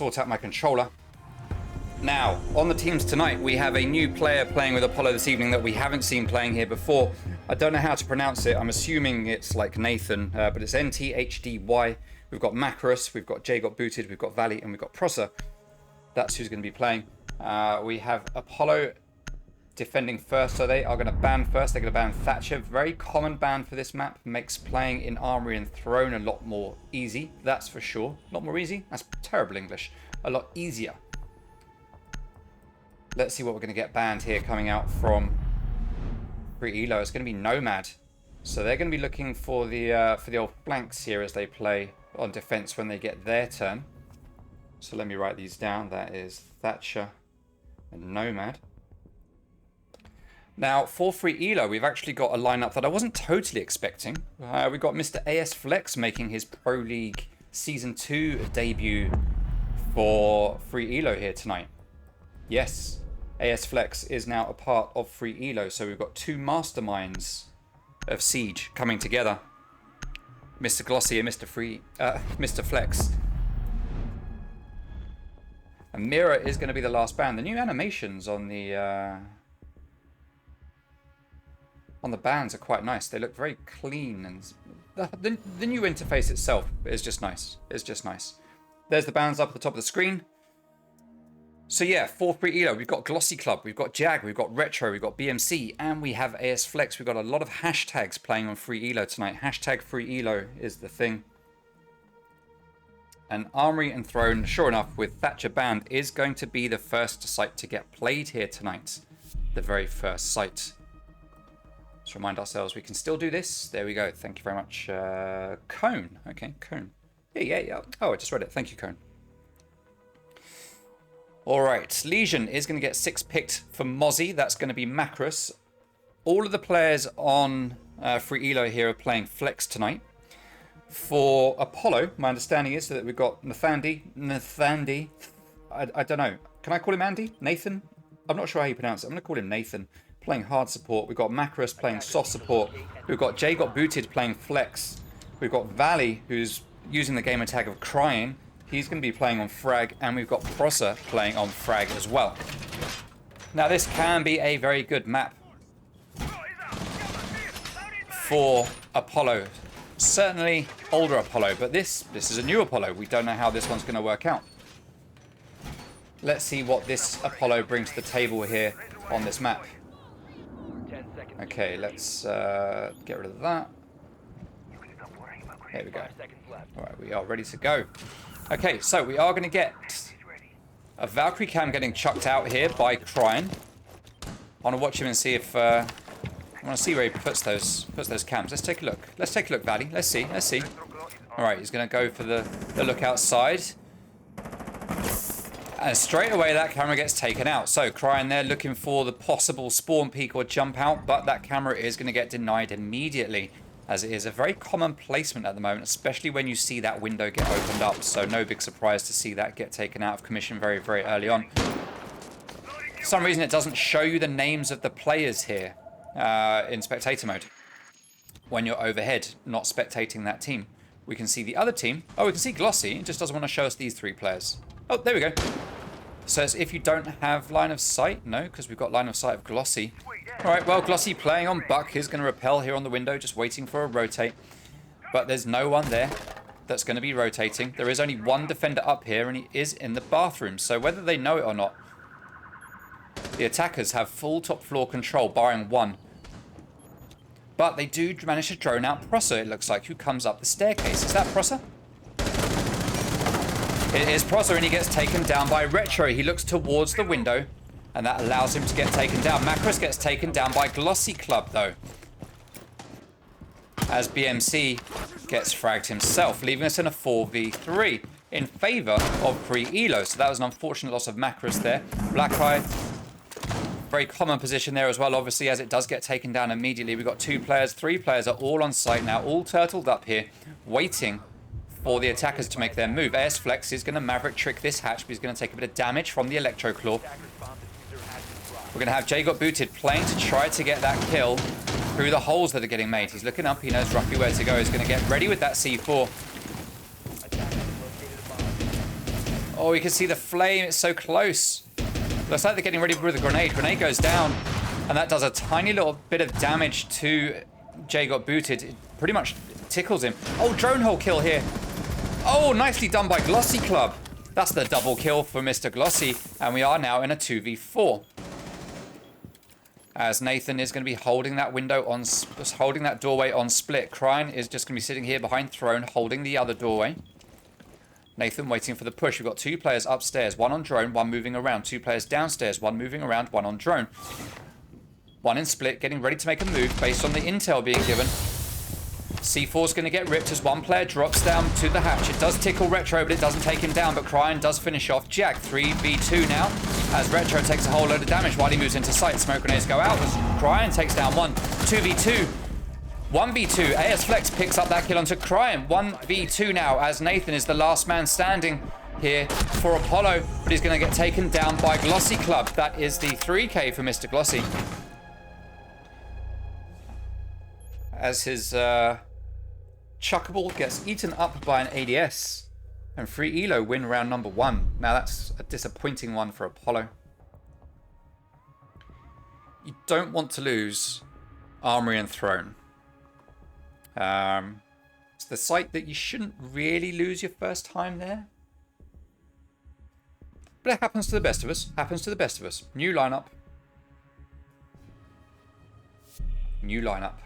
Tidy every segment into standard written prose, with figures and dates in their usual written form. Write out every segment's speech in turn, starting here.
sort out my controller. Now, on the teams tonight, we have a new player playing with Apollo this evening that we haven't seen playing here before. I don't know how to pronounce it. I'm assuming it's like Nathan, but it's NTHDY. We've got Macros, we've got Jay got booted, we've got Valley, and we've got Prosser. That's who's going to be playing. We have Apollo defending first, so they are going to ban first. They're going to ban Thatcher. Very common ban for this map. Makes playing in Armory and Throne a lot more easy, that's for sure. Not more easy? That's terrible English. A lot easier. Let's see what we're going to get banned here coming out from Free Elo. It's going to be Nomad. So they're going to be looking for the old flanks here as they play on defense when they get their turn. So let me write these down. That is Thatcher and Nomad. Now, for Free Elo, we've actually got a lineup that I wasn't totally expecting. We've got Mr. AS Flex making his Pro League Season 2 debut for Free Elo here tonight. Yes, AS Flex is now a part of Free Elo, so we've got two masterminds of Siege coming together. Mr. Glossy and Mr. Flex. And Mira is going to be the last ban. The new animations on the bands are quite nice. They look very clean, and the new interface itself is just nice. It's just nice. There's the bands up at the top of the screen. So yeah, for Free Elo, we've got Glossy Club, we've got Jag, we've got Retro, we've got BMC, and we have AS Flex. We've got a lot of hashtags playing on Free Elo tonight. Hashtag Free Elo is the thing. And Armory and Throne, sure enough, with Thatcher banned, is going to be the first site to get played here tonight. The very first site. Let's remind ourselves we can still do this. There we go. Thank you very much. Cone. Okay, Cone. Yeah. Oh, I just read it. Thank you, Cone. Alright, Legion is going to get 6 picked for Mozzie. That's going to be Macros. All of the players on Free Elo here are playing Flex tonight. For Apollo, my understanding is that we've got Nathandi. I don't know. Can I call him Andy? Nathan? I'm not sure how you pronounce it. I'm going to call him Nathan. Playing hard support. We've got Macros playing soft support. We've got Jay got booted playing Flex. We've got Valley, who's using the gamer tag of Crying. He's going to be playing on Frag, and we've got Prosser playing on Frag as well. Now, this can be a very good map for Apollo. Certainly older Apollo, but this is a new Apollo. We don't know how this one's going to work out. Let's see what this Apollo brings to the table here on this map. Okay, let's get rid of that. There we go. All right, we are ready to go. Okay, so we are going to get a Valkyrie cam getting chucked out here by Cryan. I want to watch him and see if I want to see where he puts those cams. Let's take a look. Let's take a look, Valley. Let's see. All right, he's going to go for the look outside. And straight away that camera gets taken out. So Cryan there looking for the possible spawn peek or jump out, but that camera is going to get denied immediately, as it is a very common placement at the moment, especially when you see that window get opened up. So no big surprise to see that get taken out of commission very, very early on. For some reason it doesn't show you the names of the players here in spectator mode when you're overhead, not spectating that team. We can see the other team. Oh, we can see Glossy. It just doesn't want to show us these 3 players. Oh, there we go. So it's if you don't have line of sight. No, because we've got line of sight of Glossy. Alright, well, Glossy playing on Buck is going to repel here on the window, just waiting for a rotate. But there's no one there that's going to be rotating. There is only one defender up here, and he is in the bathroom. So whether they know it or not, the attackers have full top floor control, barring one. But they do manage to drone out Prosser, it looks like, who comes up the staircase. Is that Prosser? It is Prosser, and he gets taken down by Retro. He looks towards the window, and that allows him to get taken down. Macros gets taken down by Glossy Club, though, as BMC gets fragged himself, leaving us in a 4v3 in favor of Free Elo. So that was an unfortunate loss of Macros there. Black Eye, very common position there as well, obviously, as it does get taken down immediately. We've got 2 players, 3 players are all on site now, all turtled up here, waiting for the attackers to make their move. AS Flex is going to Maverick trick this hatch, but he's going to take a bit of damage from the Electro Claw. We're going to have Jay got booted, playing to try to get that kill through the holes that are getting made. He's looking up, he knows roughly where to go. He's going to get ready with that C4. Oh, you can see the flame. It's so close. Looks like they're getting ready with a grenade. Grenade goes down, and that does a tiny little bit of damage to Jay got booted. It pretty much tickles him. Oh, drone hole kill here. Oh, nicely done by Glossy Club. That's the double kill for Mr. Glossy, and we are now in a 2v4. As Nathan is going to be holding that holding that doorway on split. Cryin is just going to be sitting here behind Throne, holding the other doorway. Nathan waiting for the push. We've got 2 players upstairs, 1 on drone, 1 moving around. 2 players downstairs, 1 moving around, 1 on drone. 1 in split, getting ready to make a move based on the intel being given. C4 is going to get ripped as 1 player drops down to the hatch. It does tickle Retro, but it doesn't take him down. But Cryin does finish off Jack. 3v2 now, as Retro takes a whole load of damage while he moves into sight. Smoke grenades go out as Cryin takes down 1. 2v2. 1v2. AS Flex picks up that kill onto Cryin. 1v2 now, as Nathan is the last man standing here for Apollo, but he's going to get taken down by Glossy Club. That is the 3k for Mr. Glossy. As his chuckable gets eaten up by an ADS, and Free Elo win round number 1. Now that's a disappointing one for Apollo. You don't want to lose Armory and Throne. It's the site that you shouldn't really lose your first time there. But it happens to the best of us. Happens to the best of us. New lineup. New lineup.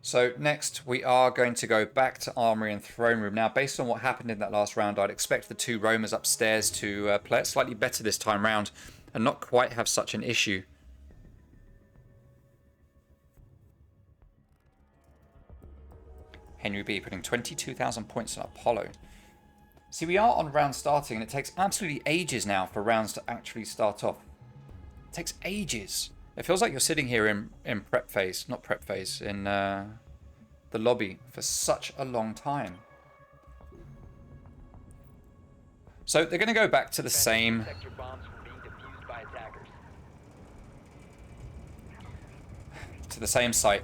So next we are going to go back to Armory and Throne Room. Now, based on what happened in that last round, I'd expect the 2 roamers upstairs to play it slightly better this time round and not quite have such an issue. Henry B putting 22,000 points on Apollo. See, we are on round starting, and it takes absolutely ages now for rounds to actually start off. It takes ages. It feels like you're sitting here in prep phase, not prep phase, in the lobby for such a long time. So they're going to go back to the same site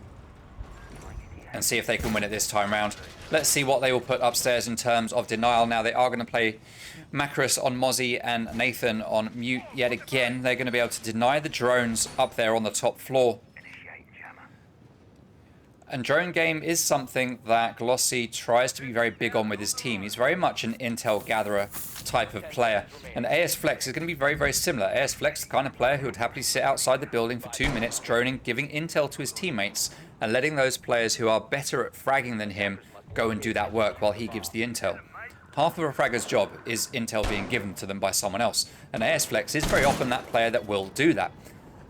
and see if they can win it this time round. Let's see what they will put upstairs in terms of denial. Now they are going to play Macros on Mozzie and Nathan on mute yet again. They're going to be able to deny the drones up there on the top floor. And drone game is something that Glossy tries to be very big on with his team. He's very much an intel gatherer type of player. And AS Flex is going to be very, very similar. AS Flex is the kind of player who would happily sit outside the building for 2 minutes, droning, giving intel to his teammates, and letting those players who are better at fragging than him go and do that work while he gives the intel. Half of a fragger's job is intel being given to them by someone else. And AS Flex is very often that player that will do that,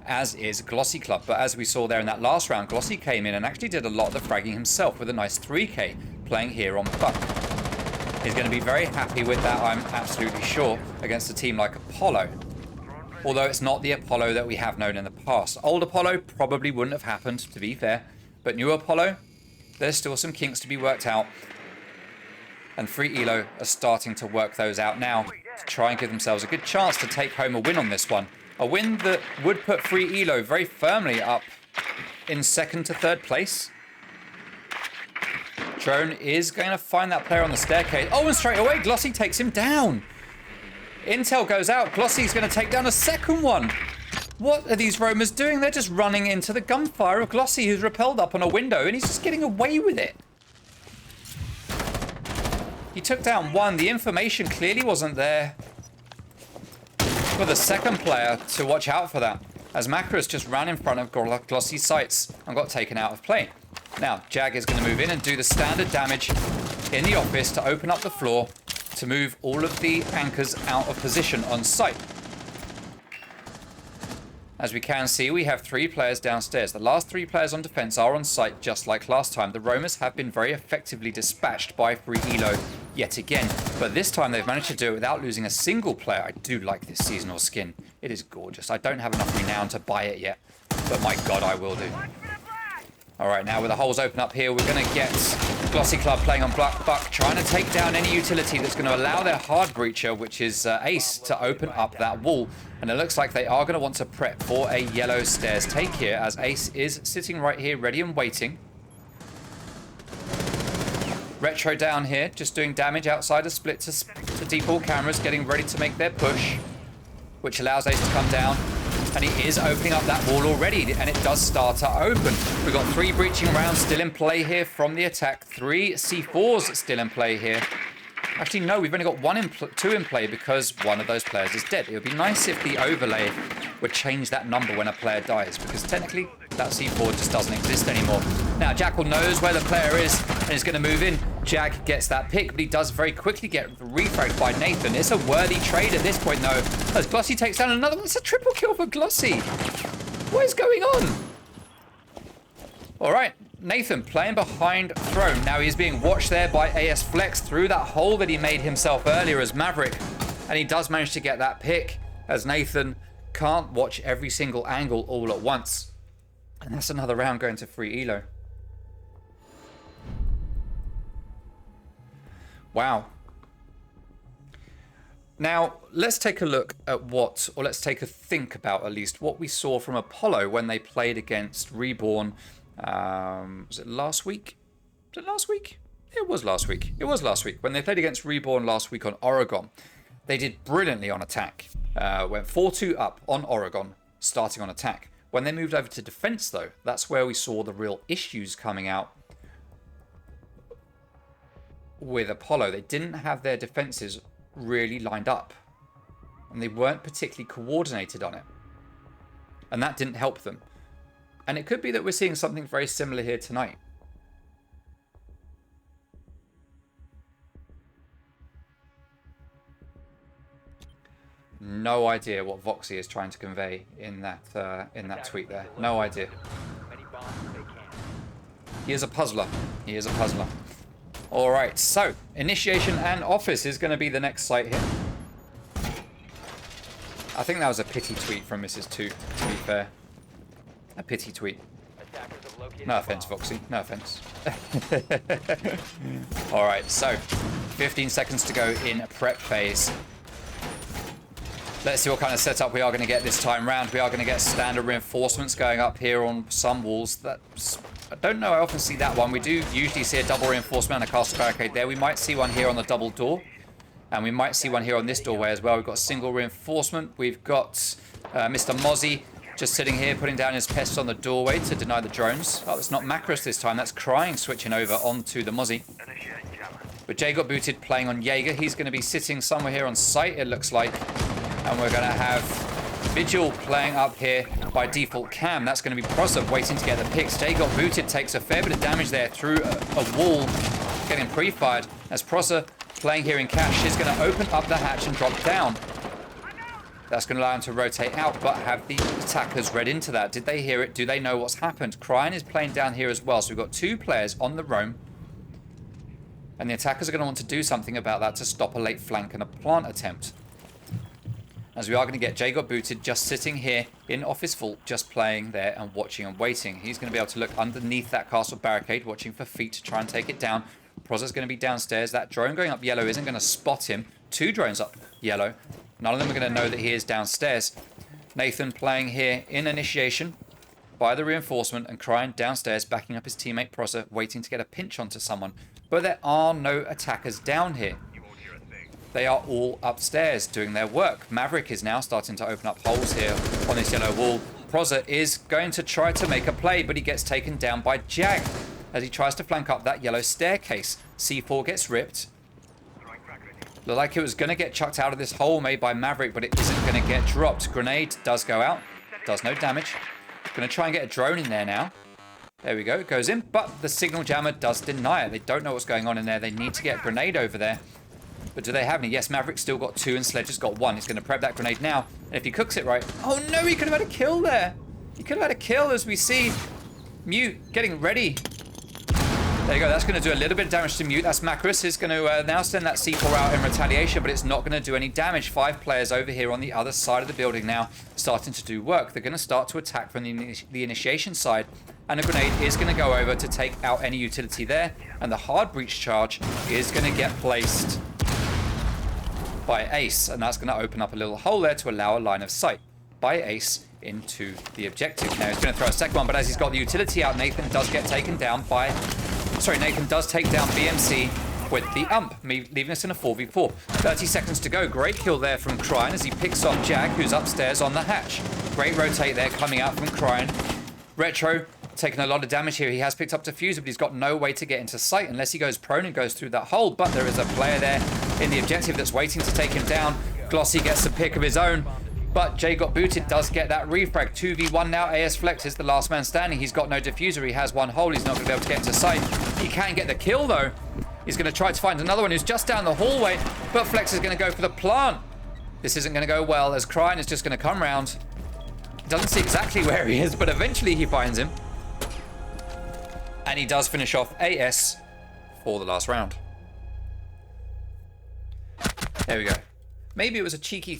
as is Glossy Club. But as we saw there in that last round, Glossy came in and actually did a lot of the fragging himself with a nice 3k playing here on Buck. He's going to be very happy with that, I'm absolutely sure, against a team like Apollo. Although it's not the Apollo that we have known in the past. Old Apollo probably wouldn't have happened, to be fair. But new Apollo, there's still some kinks to be worked out. And Free Elo are starting to work those out now to try and give themselves a good chance to take home a win on this one. A win that would put Free Elo very firmly up in 2nd to 3rd place. Drone is going to find that player on the staircase. Oh, and straight away, Glossy takes him down. Intel goes out. Glossy's going to take down a 2nd one. What are these roamers doing? They're just running into the gunfire of Glossy, who's rappelled up on a window, and he's just getting away with it. He took down 1. The information clearly wasn't there for the 2nd player to watch out for that, as Macros just ran in front of Glossy's sights and got taken out of play. Now, Jag is going to move in and do the standard damage in the office to open up the floor to move all of the anchors out of position on site. As we can see, we have 3 players downstairs. The last 3 players on defense are on site just like last time. The roamers have been very effectively dispatched by Free Elo yet again, but this time they've managed to do it without losing a single player. I do like this seasonal skin. It is gorgeous. I don't have enough renown to buy it yet, but my god, I will do. Alright, now with the holes open up here, we're going to get Glossy Club playing on Buck, trying to take down any utility that's going to allow their hard breacher, which is Ace, to open up that wall. And it looks like they are going to want to prep for a yellow stairs take here, as Ace is sitting right here ready and waiting. Retro down here, just doing damage outside of split to default cameras, getting ready to make their push, which allows Ace to come down. And he is opening up that wall already, and it does start to open. We've got 3 breaching rounds still in play here from the attack. 3 C4s still in play here. Actually, no, we've only got 2 in play because one of those players is dead. It would be nice if the overlay would change that number when a player dies, because technically that C4 just doesn't exist anymore. Now, Jackal knows where the player is and is going to move in. Jag gets that pick, but he does very quickly get refragged by Nathan. It's a worthy trade at this point, though, as Glossy takes down another one. It's a triple kill for Glossy. What is going on? All right, Nathan playing behind Throne. Now he's being watched there by AS Flex through that hole that he made himself earlier as Maverick. And he does manage to get that pick, as Nathan can't watch every single angle all at once. And that's another round going to free Elo. Wow. Now, let's take a look at let's take a think about at least what we saw from Apollo when they played against Reborn. Was it last week? Was it last week? It was last week. It was last week. When they played against Reborn last week on Oregon, they did brilliantly on attack. Went 4-2 up on Oregon, starting on attack. When they moved over to defense, though, that's where we saw the real issues coming out with Apollo. They didn't have their defenses really lined up, and they weren't particularly coordinated on it, and that didn't help them. And it could be that we're seeing something very similar here tonight. No idea what Voxy is trying to convey in that tweet there. No idea. He is a puzzler. He is a puzzler. All right, so initiation and office is going to be the next site here. I think that was a pity tweet from Mrs. 2, to be fair. A pity tweet. No offense, Voxy. No offense. All right, so 15 seconds to go in prep phase. Let's see what kind of setup we are going to get this time round. We are going to get standard reinforcements going up here on some walls. I don't know, I often see that one. We do usually see a double reinforcement and a castle barricade there. We might see one here on the double door. And we might see one here on this doorway as well. We've got a single reinforcement. We've got Mr. Mozzie just sitting here, putting down his pests on the doorway to deny the drones. Oh, it's not Macros this time. That's Crying switching over onto the Mozzie. But Jay got booted playing on Jaeger. He's going to be sitting somewhere here on site, it looks like. And we're going to have Vigil playing up here by default cam. That's going to be Prosa waiting to get the picks. Jay got booted, takes a fair bit of damage there through a wall, getting pre-fired. As Prosa playing here in cash is going to open up the hatch and drop down. That's going to allow him to rotate out, but have the attackers read into that. Did they hear it? Do they know what's happened? Crying is playing down here as well. So we've got 2 players on the roam. And the attackers are going to want to do something about that to stop a late flank and a plant attempt. As we are going to get Jay got booted just sitting here in office vault, just playing there and watching and waiting. He's going to be able to look underneath that castle barricade, watching for feet to try and take it down. Proza's going to be downstairs. That drone going up yellow isn't going to spot him. 2 drones up yellow. None of them are going to know that he is downstairs. Nathan playing here in initiation by the reinforcement and Crying downstairs, backing up his teammate Proza, waiting to get a pinch onto someone. But there are no attackers down here. They are all upstairs doing their work. Maverick is now starting to open up holes here on this yellow wall. Proza is going to try to make a play, but he gets taken down by Jag as he tries to flank up that yellow staircase. C4 gets ripped. Looked like it was going to get chucked out of this hole made by Maverick, but it isn't going to get dropped. Grenade does go out. Does no damage. Going to try and get a drone in there now. There we go. It goes in, but the signal jammer does deny it. They don't know what's going on in there. They need to get a grenade over there. But do they have any? Yes, Maverick's still got 2 and Sledge has got 1. He's going to prep that grenade now. And if he cooks it right... Oh no, he could have had a kill there. He could have had a kill as we see Mute getting ready. There you go. That's going to do a little bit of damage to Mute. That's Macros is going to now send that C4 out in retaliation, but it's not going to do any damage. 5 players over here on the other side of the building now starting to do work. They're going to start to attack from the initiation side. And a grenade is going to go over to take out any utility there. And the hard breach charge is going to get placed by Ace, and that's going to open up a little hole there to allow a line of sight by Ace into the objective. Now he's going to throw a second one, but as he's got the utility out, Nathan does get taken down by sorry, Nathan does take down BMC with the ump, leaving us in a 4v4. 30 seconds to go. Great kill there from Cryan as he picks off Jack, who's upstairs on the hatch. Great rotate there coming out from Cryan. Retro taking a lot of damage here. He has picked up Diffuser, but he's got no way to get into sight unless he goes prone and goes through that hole. But there is a player there in the objective that's waiting to take him down. Glossy gets the pick of his own, but Jay got booted, does get that refrag. 2v1 now. AS Flex is the last man standing. He's got no Diffuser. He has one hole. He's not going to be able to get into sight. He can get the kill though. He's going to try to find another one who's just down the hallway, but Flex is going to go for the plant. This isn't going to go well as Cryan is just going to come round. Doesn't see exactly where he is, but eventually he finds him. And he does finish off AS for the last round. There we go. Maybe it was a cheeky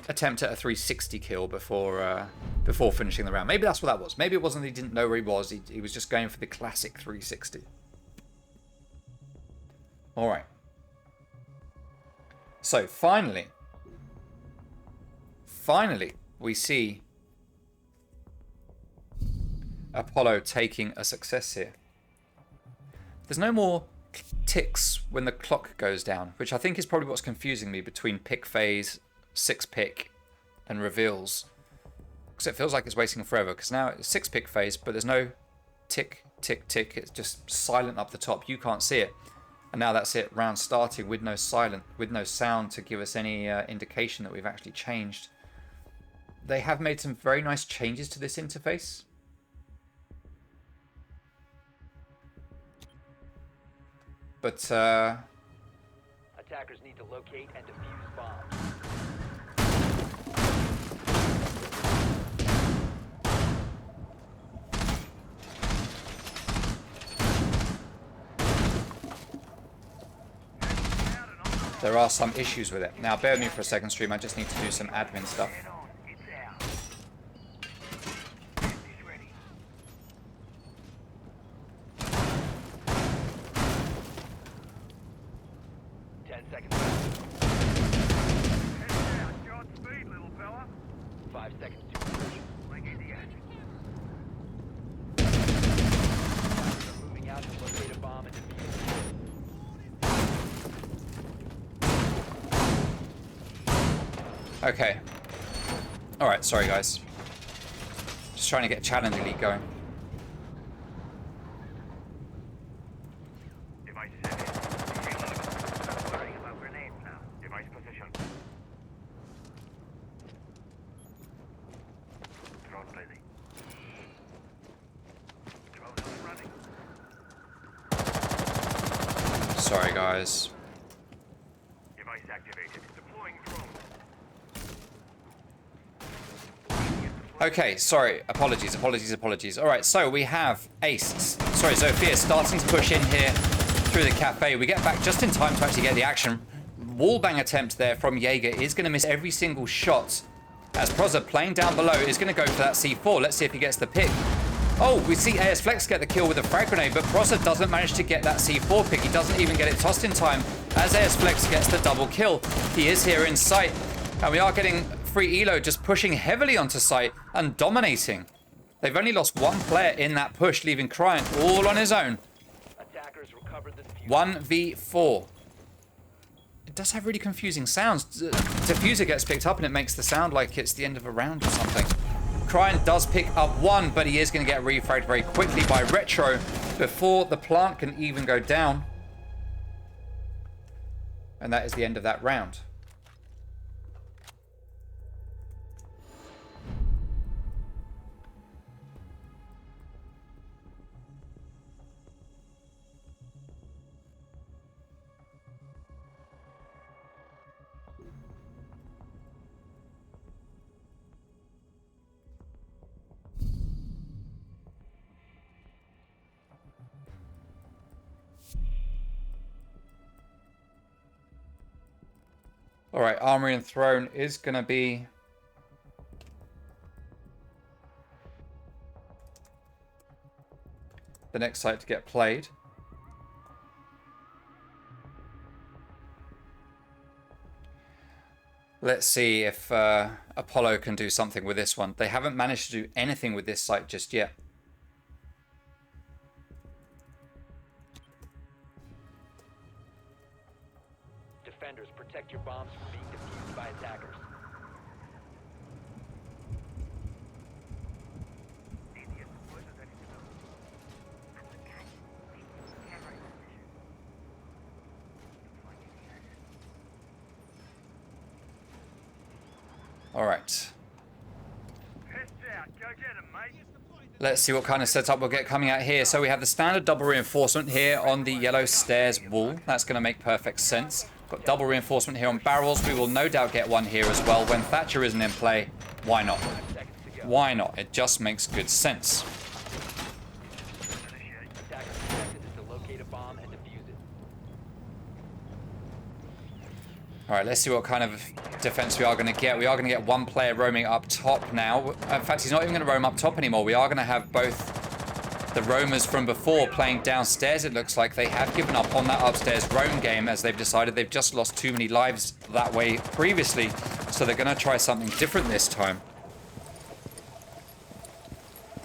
attempt at a 360 kill before finishing the round. Maybe that's what that was. Maybe it wasn't he didn't know where he was. He was just going for the classic 360. All right. So finally, we see Apollo taking a success here. There's no more ticks when the clock goes down, which I think is probably what's confusing me between pick phase, 6 pick, and reveals. Because it feels like it's waiting forever, because now it's 6 pick phase, but there's no tick, tick, tick. It's just silent up the top. You can't see it. And now that's it, round starting with no sound to give us any indication that we've actually changed. They have made some very nice changes to this interface. But attackers need to locate and defuse bombs. there are some issues with it. Now, bear with me for a second, stream. I just need to do some admin stuff. Okay. Alright, sorry guys. Just trying to get Challenger League going. Device set. Worrying about grenades now. Device position. Drone ready. Drone up and running. Sorry guys. Device activated. Deploying drone. Okay, sorry. Apologies. Alright, so we have Zofia starting to push in here through the cafe. We get back just in time to actually get the action. Wallbang attempt there from Jaeger is going to miss every single shot. As Proza playing down below is going to go for that C4. Let's see if he gets the pick. Oh, we see AS Flex get the kill with a frag grenade, but Proza doesn't manage to get that C4 pick. He doesn't even get it tossed in time as AS Flex gets the double kill. He is here in sight, and we are getting Free Elo just pushing heavily onto site and dominating. They've only lost one player in that push, leaving Cryan all on his own. Attackers recovered the diffuser. 1v4. It does have really confusing sounds. Diffuser gets picked up and it makes the sound like it's the end of a round or something. Cryan does pick up one, but he is going to get refragged very quickly by Retro before the plant can even go down. And that is the end of that round. All right, Armory and Throne is going to be the next site to get played. Let's see if Apollo can do something with this one. They haven't managed to do anything with this site just yet. defenders. Protect your bombs from being defused by attackers. Need to get deployed ready to go. Camera in position. Deploying ADS. All right. Heads out. Go get him, mate. Let's see what kind of setup we'll get coming out here. So we have the standard double reinforcement here on the yellow stairs wall. That's going to make perfect sense. Got double reinforcement here on barrels. We will no doubt get one here as well. When Thatcher isn't in play, why not? 5 seconds to go. Why not? It just makes good sense. Attackers objective is to locate a bomb and defuse it. All right, let's see what kind of defense we are going to get. We are going to get one player roaming up top now. In fact, he's not even going to roam up top anymore. We are going to have both the roamers from before playing downstairs. It looks like they have given up on that upstairs roam game as they've decided they've just lost too many lives that way previously. So they're going to try something different this time.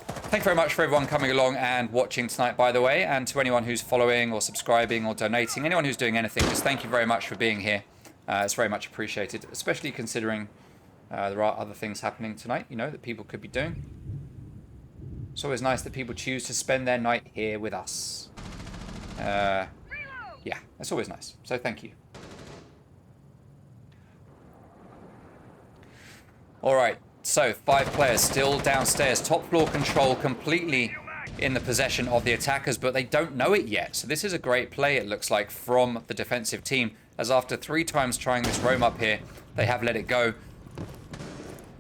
Thank you very much for everyone coming along and watching tonight, by the way. And to anyone who's following or subscribing or donating, anyone who's doing anything, just thank you very much for being here. It's very much appreciated, especially considering there are other things happening tonight, you know, that people could be doing. It's always nice that people choose to spend their night here with us. Yeah, that's always nice. So thank you. All right, so 5 players still downstairs. Top floor control completely in the possession of the attackers, but they don't know it yet. So this is a great play, it looks like, from the defensive team, as after 3 times trying this roam up here, they have let it go.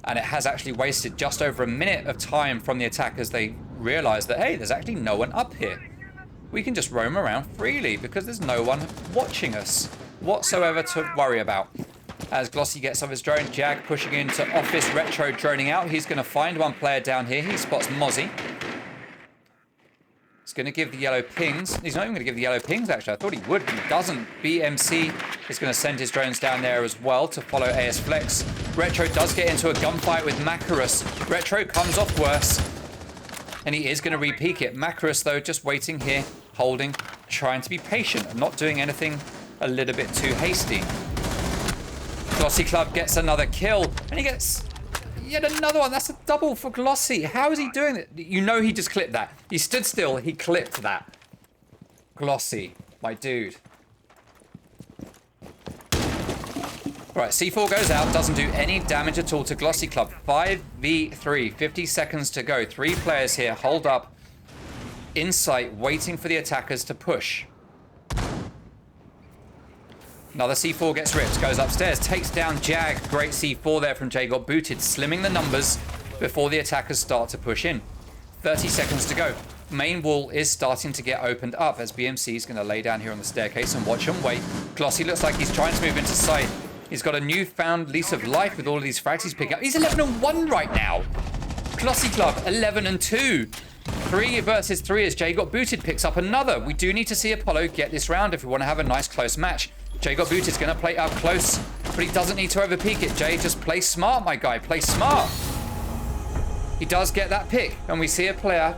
And it has actually wasted just over a minute of time from the attackers. They realize that, hey, there's actually no one up here. We can just roam around freely because there's no one watching us whatsoever to worry about. As Glossy gets off his drone, Jag pushing into office, Retro droning out. He's going to find one player down here. He spots Mozzie. He's going to give the yellow pings. He's not even going to give the yellow pings, actually. I thought he would, but he doesn't. BMC is going to send his drones down there as well to follow AS Flex. Retro does get into a gunfight with Macarus. Retro comes off worse, and he is going to re-peek it. Macarus, though, just waiting here, holding, trying to be patient, and not doing anything a little bit too hasty. Glossy Club gets another kill, and he gets yet another one. That's a double for Glossy. How is he doing it? You know he just clipped that. He stood still, he clipped that. Glossy, my dude. Right, C4 goes out, doesn't do any damage at all to Glossy Club. 5v3, 50 seconds to go. 3 players here, hold up. In sight, waiting for the attackers to push. Another C4 gets ripped, goes upstairs, takes down Jag. Great C4 there from Jay, got booted, slimming the numbers before the attackers start to push in. 30 seconds to go. Main wall is starting to get opened up as BMC is going to lay down here on the staircase and watch him wait. Glossy looks like he's trying to move into sight. He's got a newfound lease of life with all of these frags he's picking up. He's 11-1 right now. Glossy Club, 11-2. 3 versus 3 as Jay got booted, picks up another. We do need to see Apollo get this round if we want to have a nice close match. Jay got booted, is going to play up close, but he doesn't need to overpeak it. Jay, just play smart, my guy, play smart. He does get that pick, and we see a player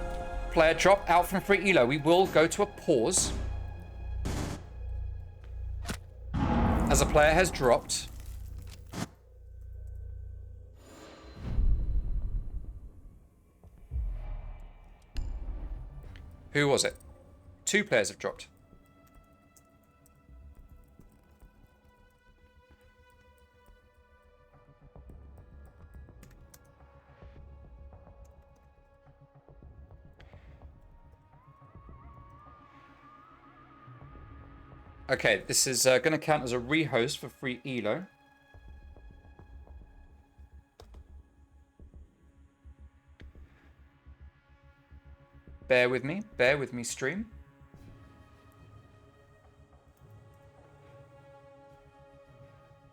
drop out from free elo. We will go to a pause. As a player has dropped. Who was it? 2 players have dropped. Okay, this is going to count as a rehost for free elo. Bear with me stream.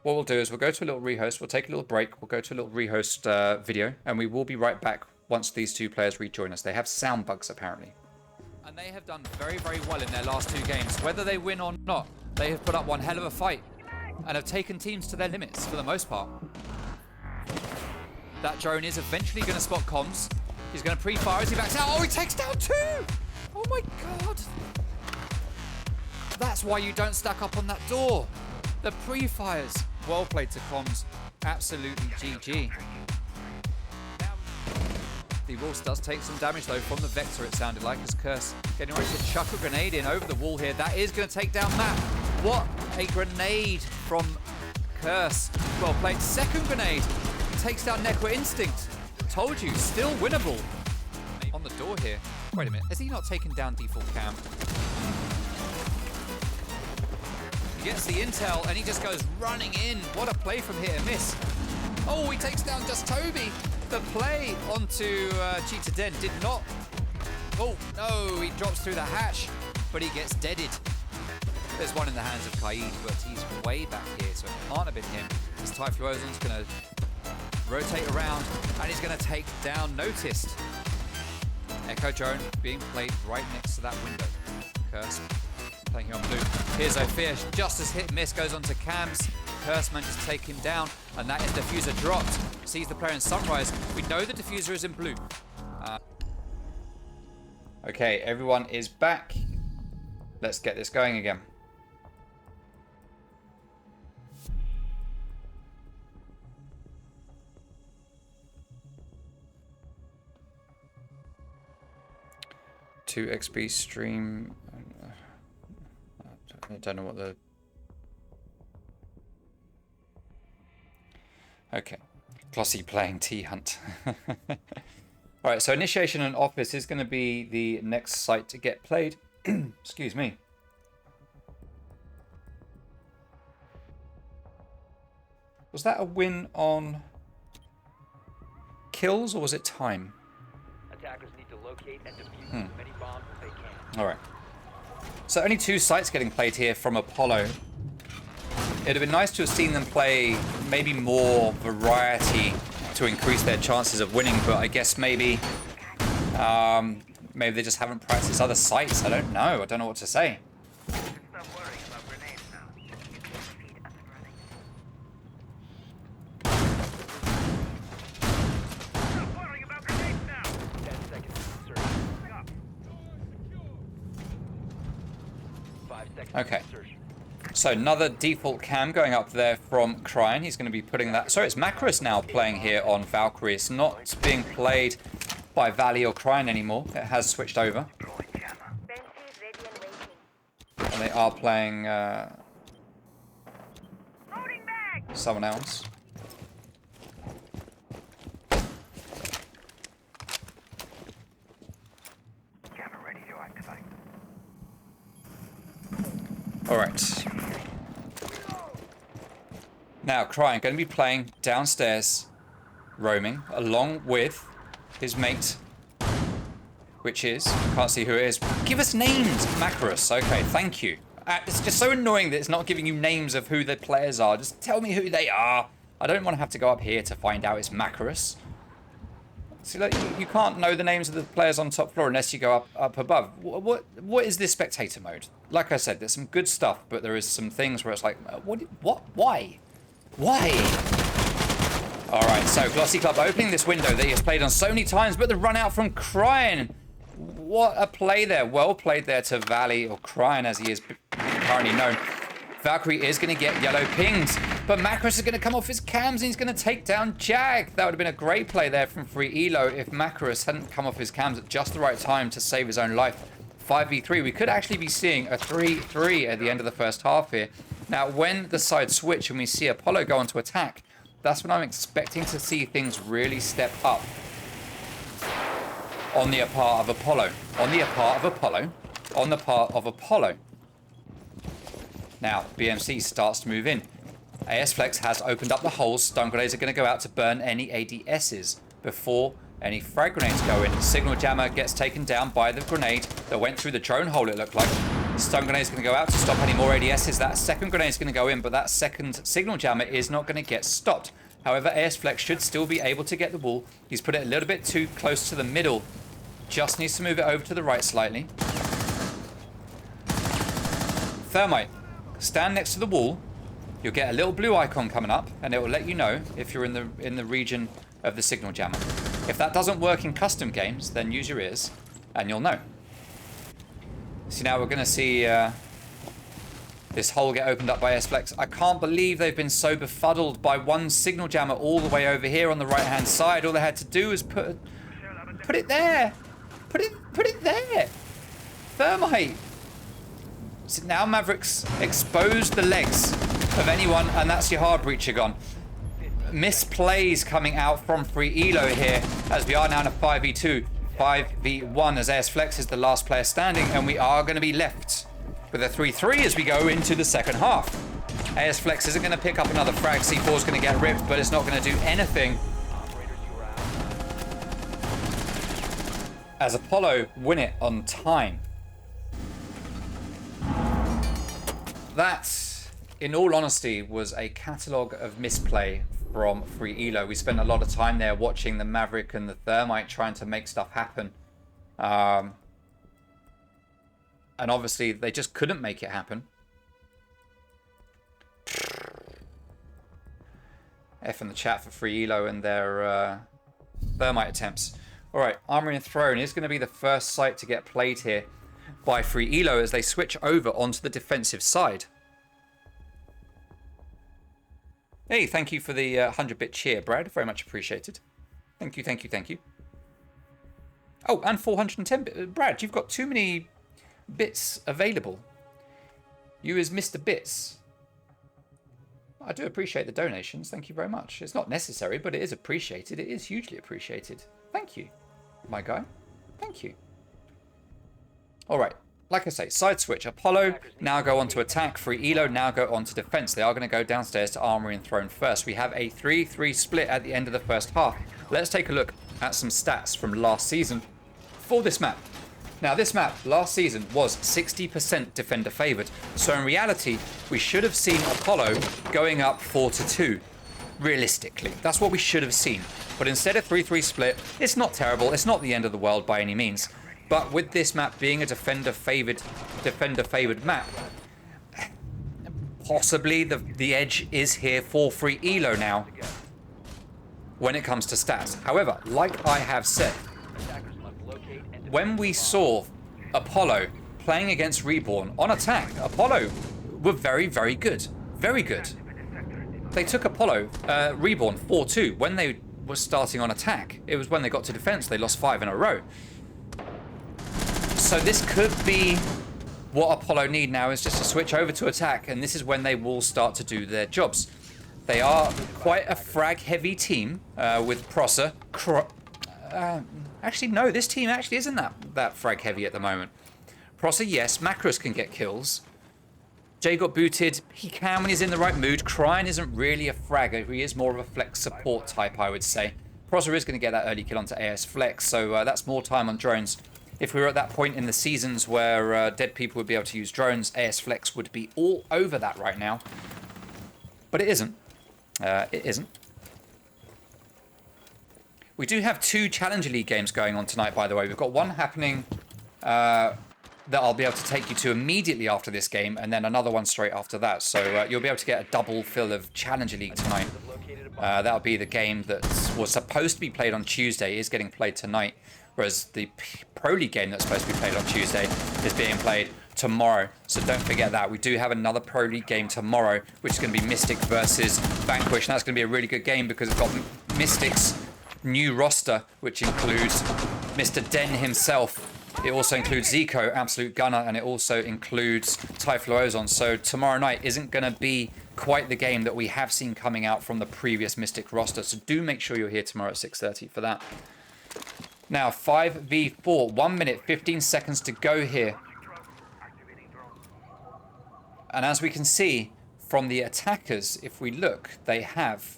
What we'll do is we'll go to a little rehost, we'll take a little break, we'll go to a little rehost video, and we will be right back once these 2 players rejoin us. They have sound bugs apparently. And they have done very, very well in their last 2 games. Whether they win or not, they have put up one hell of a fight and have taken teams to their limits for the most part. That drone is eventually going to spot comms. He's going to pre-fire as he backs out. Oh, he takes down 2! Oh my god. That's why you don't stack up on that door. The pre-fires. Well played to comms. Absolutely GG. The Wolves does take some damage though from the Vector, it sounded like, as Curse getting ready to chuck a grenade in over the wall here. That is going to take down Matt. What a grenade from Curse. Well played. Second grenade takes down Necro Instinct. Told you, still winnable. On the door here. Wait a minute, has he not taken down default cam? He gets the intel and he just goes running in. What a play from hit and miss. Oh, he takes down just Toby. The play onto Cheetah Den did not. Oh, no, he drops through the hatch, but he gets deaded. There's one in the hands of Kaid, but he's way back here, so it can't have been him. This Typhlosion's going to rotate around, and he's going to take down Noticed. Echo Drone being played right next to that window. Curse playing here on blue. Here's Ophir, just as hit and miss goes onto Cams. Curse manages to take him down, and that is diffuser dropped. Sees the player in Sunrise. We know the diffuser is in blue. Okay, everyone is back. Let's get this going again. TXB stream. I don't know what the. Okay, Glossy playing T-Hunt. Alright, so Initiation and Office is going to be the next site to get played. Excuse me. Was that a win on kills or was it time? Attackers need to locate and defuse as many bombs as they can. Alright. So only 2 sites getting played here from Apollo. It'd have been nice to have seen them play maybe more variety to increase their chances of winning, but I guess maybe maybe they just haven't practiced other sites. I don't know. I don't know what to say. Stop worrying about grenades now. Feed up and running. Stop worrying about grenades now. 10 seconds to insertion. 5 seconds Okay. to insertion. So another default cam going up there from Cryan. He's going to be putting that. Sorry, it's Macros now playing here on Valkyrie. It's not being played by Valley or Cryan anymore. It has switched over. And they are playing someone else. Camera ready to activate. All right. Now, Cryan going to be playing downstairs, roaming, along with his mate, which is, can't see who it is. Give us names, Macros. Okay, thank you. It's just so annoying that it's not giving you names of who the players are. Just tell me who they are. I don't want to have to go up here to find out it's Macros. See, like, you can't know the names of the players on top floor unless you go up above. What is this spectator mode? Like I said, there's some good stuff, but there is some things where it's like, why? Why? Alright, so Glossy Club opening this window that he has played on so many times, but the run out from Cryan. What a play there. Well played there to Valley, or Cryan as he is currently known. Valkyrie is going to get yellow pings, but Macros is going to come off his cams and he's going to take down Jag. That would have been a great play there from Free Elo if Macros hadn't come off his cams at just the right time to save his own life. 5v3, we could actually be seeing a 3-3 at the end of the first half here. Now, when the sides switch and we see Apollo go on to attack, that's when I'm expecting to see things really step up on the part of Apollo. On the part of Apollo. On the part of Apollo. Now, BMC starts to move in. AS Flex has opened up the holes. Stun grenades are going to go out to burn any ADSs before any frag grenades go in. Signal Jammer gets taken down by the grenade that went through the drone hole, it looked like. Stun grenade is going to go out to stop any more ADSs. That second grenade is going to go in, but that second Signal Jammer is not going to get stopped. However, AS Flex should still be able to get the wall. He's put it a little bit too close to the middle. Just needs to move it over to the right slightly. Thermite, stand next to the wall. You'll get a little blue icon coming up, and it will let you know if you're in the region of the Signal Jammer. If that doesn't work in custom games, then use your ears, and you'll know. See, now we're going to see This hole get opened up by S-Flex. I can't believe they've been so befuddled by one signal jammer all the way over here on the right-hand side. All they had to do was put it there. Put it there. Thermite. So now Mavericks exposed the legs of anyone, and that's your hard breacher gone. Misplays coming out from Free Elo here, as we are now in a 5v2, 5v1, as S-Flex is the last player standing, and we are going to be left with a 3-3 as we go into the second half. S-Flex isn't going to pick up another frag. C4 is going to get ripped, but it's not going to do anything as Apollo win it on time. That, in all honesty, was a catalogue of misplay from Free Elo. We spent a lot of time there watching the Maverick and the Thermite trying to make stuff happen. And obviously, they just couldn't make it happen. F in the chat for Free Elo and their Thermite attempts. Alright, Armory and Throne is going to be the first site to get played here by Free Elo as they switch over onto the defensive side. Hey, thank you for the 100-bit cheer, Brad. Very much appreciated. Thank you, thank you, thank you. Oh, and 410 Brad, you've got too many bits available. You as Mr. Bits. I do appreciate the donations. Thank you very much. It's not necessary, but it is appreciated. It is hugely appreciated. Thank you, my guy. Thank you. All right. Like I say, side switch. Apollo now go on to attack. Free Elo now go on to defense. They are going to go downstairs to Armory and Throne first. We have a 3-3 split at the end of the first half. Let's take a look at some stats from last season for this map. Now, this map last season was 60% defender favored. So in reality, we should have seen Apollo going up 4-2. Realistically, that's what we should have seen. But instead of 3-3 split, it's not terrible. It's not the end of the world by any means. But with this map being a defender favored map, possibly the edge is here for Free Elo now when it comes to stats. However, like I have said, when we saw Apollo playing against Reborn on attack, Apollo were very, very good. Very good. They took Apollo, Reborn 4-2 when they were starting on attack. It was when they got to defense, they lost 5 in a row. So this could be what Apollo need now, is just to switch over to attack, and this is when they will start to do their jobs. They are quite a frag-heavy team with Prosser. Actually, no, this team actually isn't that frag-heavy at the moment. Prosser, yes. Macros can get kills. Jay got booted. He can when he's in the right mood. Cryin isn't really a fragger. He is more of a flex support type, I would say. Prosser is going to get that early kill onto AS Flex, so that's more time on drones. If we were at that point in the seasons where dead people would be able to use drones, AS Flex would be all over that right now. But it isn't. It isn't. We do have 2 Challenger League games going on tonight, by the way. We've got one happening that I'll be able to take you to immediately after this game, and then another one straight after that. So you'll be able to get a double fill of Challenger League tonight. That'll be the game that was supposed to be played on Tuesday, is getting played tonight, whereas the Pro League game that's supposed to be played on Tuesday is being played tomorrow. So don't forget that. We do have another Pro League game tomorrow, which is going to be Mystic versus Vanquish. And that's going to be a really good game because it's got Mystic's new roster, which includes Mr. Den himself. It also includes Zico, Absolute Gunner, and it also includes Typhloozon. So tomorrow night isn't going to be quite the game that we have seen coming out from the previous Mystic roster. So do make sure you're here tomorrow at 6:30 for that. Now, 5v4, 1 minute, 15 seconds to go here. And as we can see from the attackers, if we look, they have...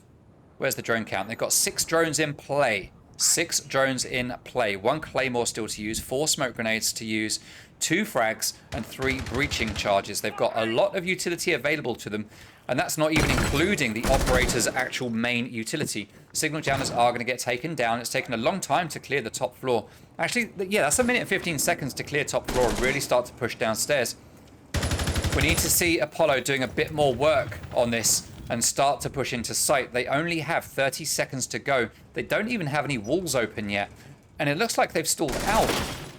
Where's the drone count? They've got 6 drones in play. 6 drones in play. 1 Claymore still to use, 4 smoke grenades to use, 2 frags, and 3 breaching charges. They've got a lot of utility available to them, and that's not even including the operator's actual main utility. Signal jammers are going to get taken down. It's taken a long time to clear the top floor. Actually, yeah, that's 1 minute and 15 seconds to clear top floor and really start to push downstairs. We need to see Apollo doing a bit more work on this and start to push into sight. They only have 30 seconds to go. They don't even have any walls open yet. And it looks like they've stalled out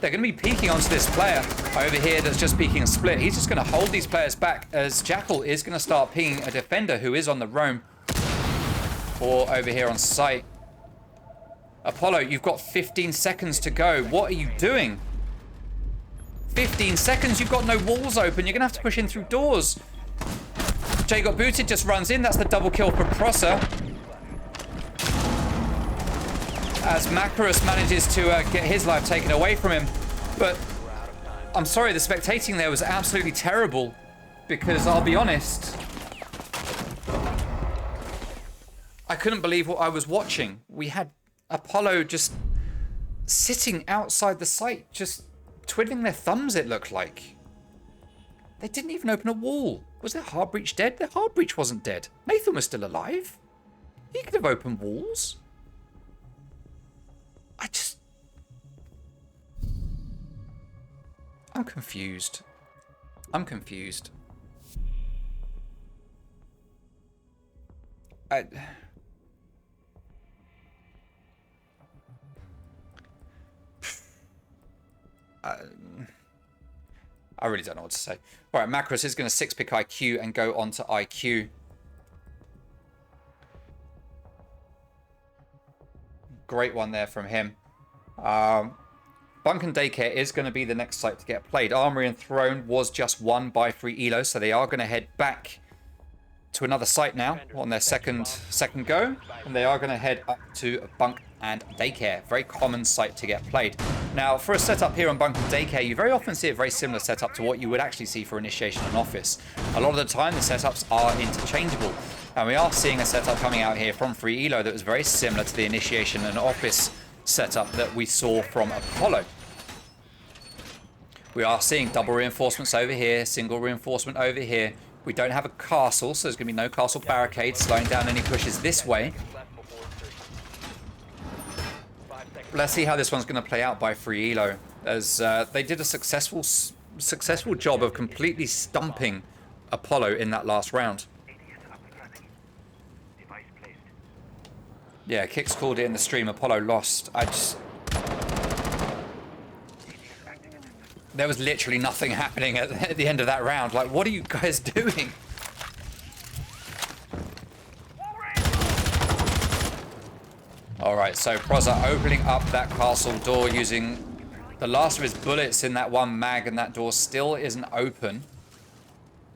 They're going to be peeking onto this player over here that's just peeking a split. He's just going to hold these players back as Jackal is going to start pinging a defender who is on the roam or over here on site. Apollo, you've got 15 seconds to go. What are you doing? 15 seconds, you've got no walls open. You're going to have to push in through doors. Jay got booted, just runs in. That's the double kill for Prosser. As Makarus manages to get his life taken away from him. But I'm sorry, the spectating there was absolutely terrible. Because I'll be honest, I couldn't believe what I was watching. We had Apollo just sitting outside the site, just twiddling their thumbs, it looked like. They didn't even open a wall. Was their hard breach dead? Their hard breach wasn't dead. Nathan was still alive. He could have opened walls. I'm confused. I'm confused. I really don't know what to say. All right, Macros is going to 6-pick IQ and go on to IQ. Great one there from him. Bunk and Daycare is going to be the next site to get played. Armory and Throne was just won by Free Elo, so they are going to head back to another site now on their second go, and they are going to head up to Bunk and Daycare. Very common site to get played. Now, for a setup here on Bunk and Daycare, you very often see a very similar setup to what you would actually see for Initiation and Office. A lot of the time, the setups are interchangeable, and we are seeing a setup coming out here from Free Elo that was very similar to the Initiation and Office setup that we saw from Apollo. We are seeing double reinforcements over here, single reinforcement over here. We don't have a castle, so there's going to be no castle barricade slowing down any pushes this way. Let's see how this one's going to play out by Free Elo, as they did a successful job of completely stumping Apollo in that last round. Yeah, Kix called it in the stream. Apollo lost. There was literally nothing happening at the end of that round. Like, what are you guys doing? Alright, so Prosser opening up that castle door using the last of his bullets in that one mag, and that door still isn't open.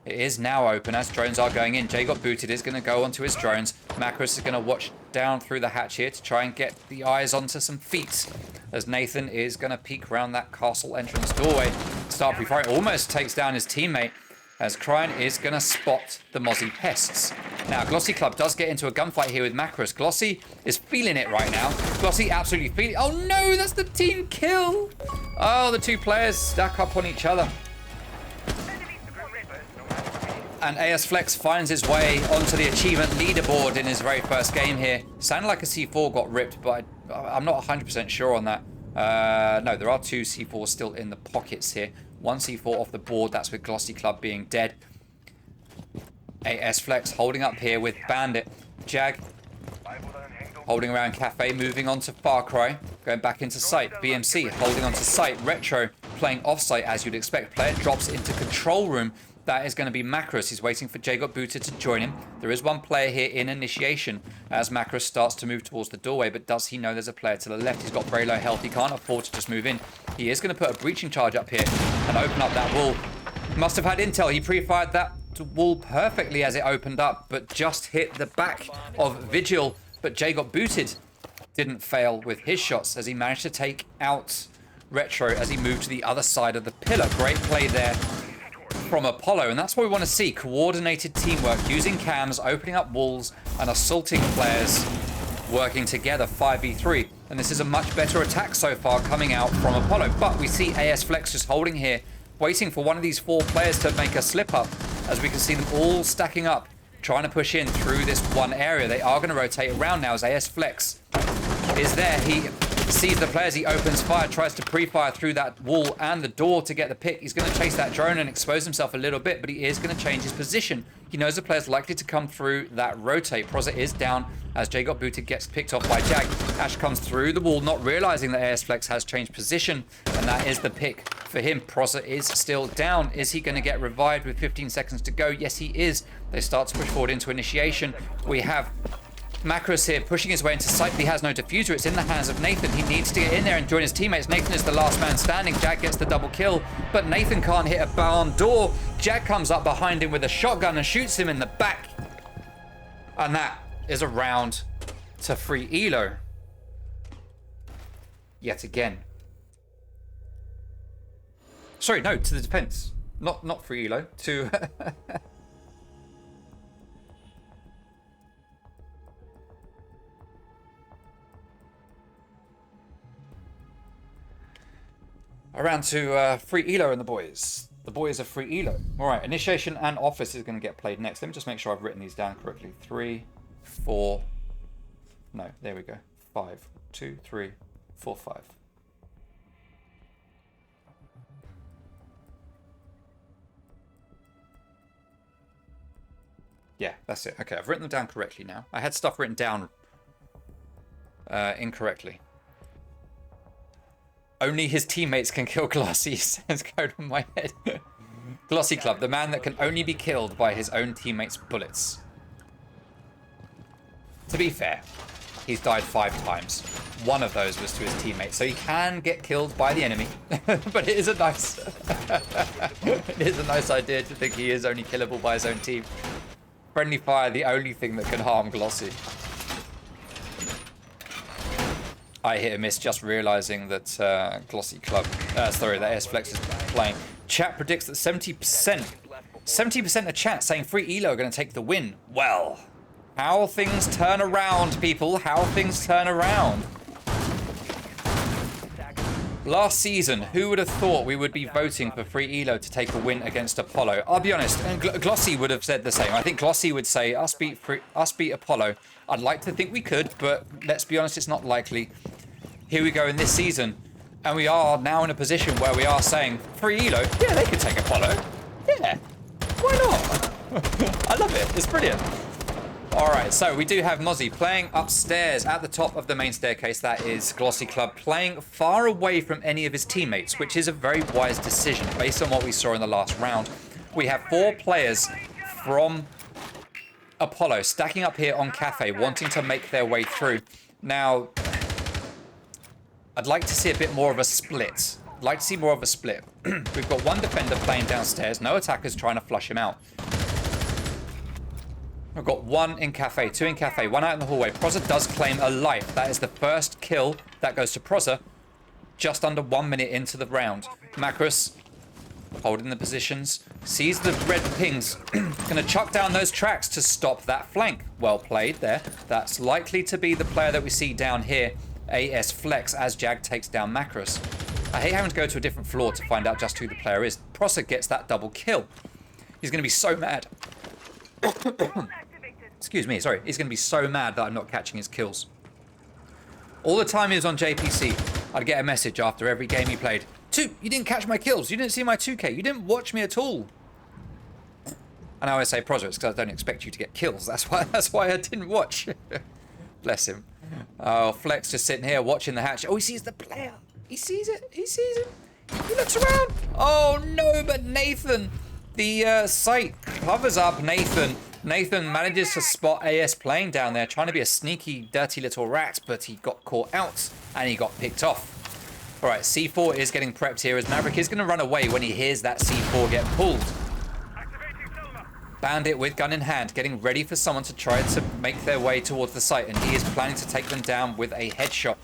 It is now open as drones are going in. Jay got booted, is going to go onto his drones. Macros is going to watch down through the hatch here to try and get the eyes onto some feet, as Nathan is going to peek around that castle entrance doorway. Start pre-firing, almost takes down his teammate, as Cryan is going to spot the Mozzie Pests. Now, Glossy Club does get into a gunfight here with Macros. Glossy is feeling it right now. Glossy absolutely feeling it. Oh no, that's the team kill. Oh, the two players stack up on each other. And AS Flex finds his way onto the achievement leaderboard in his very first game here. Sounded like a C4 got ripped, but I'm not 100% sure on that. No, there are two C4s still in the pockets here. One C4 off the board, that's with Glossy Club being dead. AS Flex holding up here with Bandit. Jag holding around Cafe, moving on to Far Cry, going back into site. BMC holding on to site. Retro playing off-site as you'd expect. Player drops into control room. That is going to be Macros. He's waiting for Jay got booted to join him. There is one player here in initiation as Macros starts to move towards the doorway, but does he know there's a player to the left? He's got very low health. He can't afford to just move in. He is going to put a breaching charge up here and open up that wall. Must have had intel. He pre-fired that wall perfectly as it opened up, but just hit the back of Vigil. But Jay got booted. Didn't fail with his shots as he managed to take out Retro as he moved to the other side of the pillar. Great play there from Apollo, and that's what we want to see. Coordinated teamwork, using cams, opening up walls, and assaulting players working together 5v3. And this is a much better attack so far coming out from Apollo. But we see AS Flex just holding here, waiting for one of these four players to make a slip up, as we can see them all stacking up, trying to push in through this one area. They are going to rotate around now as AS Flex is there. He sees the players, he opens fire, tries to pre-fire through that wall and the door to get the pick. He's going to chase that drone and expose himself a little bit, but he is going to change his position. He knows the player's likely to come through that rotate. Proza is down as Jay got booted, gets picked off by Jag. Ash comes through the wall, not realizing that AS Flex has changed position, and that is the pick for him. Proza is still down. Is he going to get revived with 15 seconds to go? Yes, he is. They start to push forward into initiation. We have Macros here pushing his way into sight, but he has no diffuser. It's in the hands of Nathan. He needs to get in there and join his teammates. Nathan is the last man standing. Jag gets the double kill, but Nathan can't hit a barn door. Jag comes up behind him with a shotgun and shoots him in the back. And that is a round to Free Elo. Yet again. Sorry, no, to the defense. Not Free Elo, to... Around to Free Elo and the boys. The boys of Free Elo. All right, initiation and office is going to get played next. Let me just make sure I've written these down correctly. 3, 4. No, there we go. 5, 2, 3, 4, 5. Yeah, that's it. Okay, I've written them down correctly now. I had stuff written down incorrectly. Only his teammates can kill Glossy, says code in my head. Glossy Club, the man that can only be killed by his own teammates' bullets. To be fair, he's died 5 times. One of those was to his teammates, so he can get killed by the enemy. But it is a nice, it is a nice idea to think he is only killable by his own team. Friendly fire, the only thing that can harm Glossy. I hit a miss just realizing that Glossy Club, sorry, that AS Flex is playing. Chat predicts that 70% of chat saying Free Elo are going to take the win. Well, how things turn around, people. How things turn around. Last season, who would have thought we would be voting for Free Elo to take a win against Apollo? I'll be honest, and Glossy would have said the same. I think Glossy would say, us beat Apollo. I'd like to think we could, but let's be honest, it's not likely. Here we go in this season, and we are now in a position where we are saying, Free Elo, yeah, they could take Apollo. Yeah, why not? I love it, it's brilliant. All right, so we do have Mozzie playing upstairs at the top of the main staircase. That is Glossy Club playing far away from any of his teammates, which is a very wise decision based on what we saw in the last round. We have 4 players from Apollo stacking up here on Cafe, wanting to make their way through. Now, I'd like to see a bit more of a split. I'd like to see more of a split. We've got 1 defender playing downstairs, no attackers trying to flush him out. We've got 1 in Cafe, 2 in Cafe, 1 out in the hallway. Proza does claim a life. That is the first kill that goes to Proza just under 1 minute into the round. Macros holding the positions, sees the red pings, gonna chuck down those tracks to stop that flank. Well played there. That's likely to be the player that we see down here, AS Flex, as Jag takes down Macros. I hate having to go to a different floor to find out just who the player is. Proza gets that double kill. He's gonna be so mad. Excuse me, sorry. He's going to be so mad that I'm not catching his kills. All the time he was on JPC, I'd get a message after every game he played. You didn't catch my kills. You didn't see my 2K. You didn't watch me at all. And I always say, Proza, it's because I don't expect you to get kills. That's why I didn't watch. Bless him. Oh, Flex just sitting here watching the hatch. Oh, he sees the player. He sees it. He sees him. He looks around. Oh, no, but Nathan... The site covers up Nathan. Nathan manages to spot AS playing down there, trying to be a sneaky, dirty little rat, but he got caught out and he got picked off. All right, C4 is getting prepped here as Maverick is going to run away when he hears that C4 get pulled. Bandit with gun in hand, getting ready for someone to try to make their way towards the site, and he is planning to take them down with a headshot.